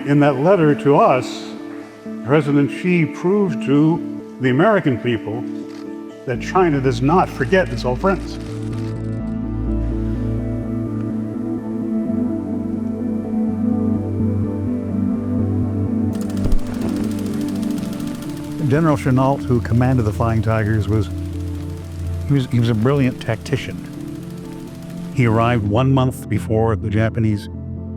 In that letter to us, President Xi proved to the American people that China does not forget its old friends. General Chenault, who commanded the Flying Tigers, was a brilliant tactician. He arrived 1 month before the Japanese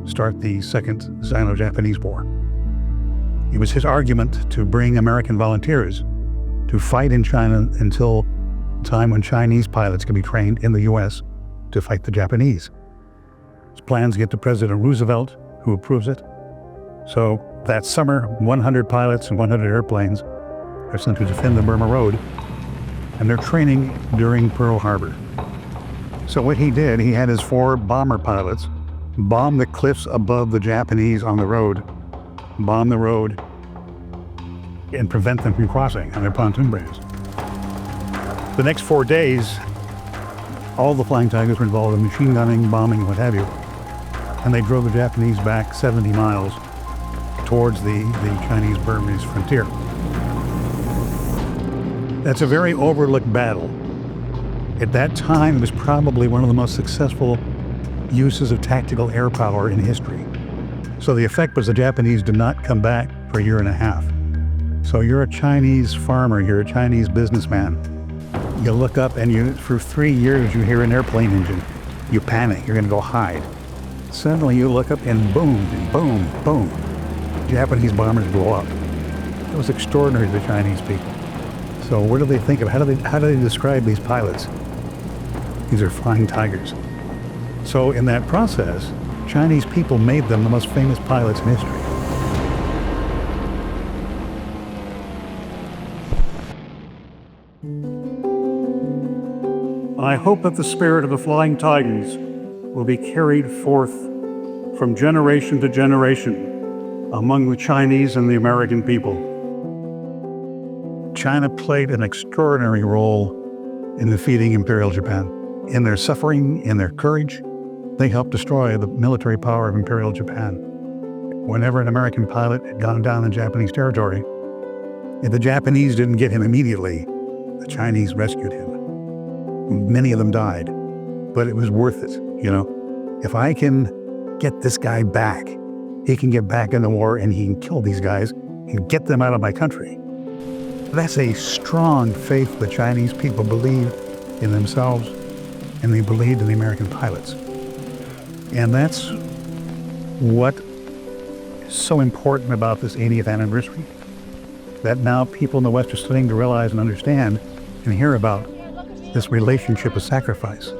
start the Second Sino-Japanese War. It was his argument to bring American volunteers to fight in China until the time when Chinese pilots could be trained in the U.S. to fight the Japanese. His plans get to President Roosevelt, who approves it. So that summer, 100 pilots and 100 airplanes are sent to defend the Burma Road, and they're training during Pearl Harbor. So what he did, he had his 4 bomber pilots bomb the cliffs above the Japanese on the road, bomb the road, and prevent them from crossing on their pontoon bridges. The next 4 days, all the Flying Tigers were involved in machine gunning, bombing, what have you, and they drove the Japanese back 70 miles towards the Chinese-Burmese frontier. That's a very overlooked battle. At that time, it was probably one of the most successful uses of tactical air power in history. So the effect was the Japanese did not come back for a year and a half. So you're a Chinese farmer, you're a Chinese businessman. You look up and for 3 years you hear an airplane engine. You panic, you're gonna go hide. Suddenly you look up and boom, boom. Japanese bombers blow up. It was extraordinary to the Chinese people. So what do they think of? How do they describe these pilots? These are Flying Tigers. So in that process, Chinese people made them the most famous pilots in history. I hope that the spirit of the Flying Tigers will be carried forth from generation to generation among the Chinese and the American people. China played an extraordinary role in defeating Imperial Japan. In their suffering, in their courage, they helped destroy the military power of Imperial Japan. Whenever an American pilot had gone down in Japanese territory, if the Japanese didn't get him immediately, the Chinese rescued him. Many of them died, but it was worth it, you know. If I can get this guy back, he can get back in the war and he can kill these guys and get them out of my country. That's a strong faith the Chinese people believe in themselves, and they believed in the American pilots. And that's what is so important about this 80th anniversary, that now people in the West are starting to realize and understand and hear about this relationship of sacrifice.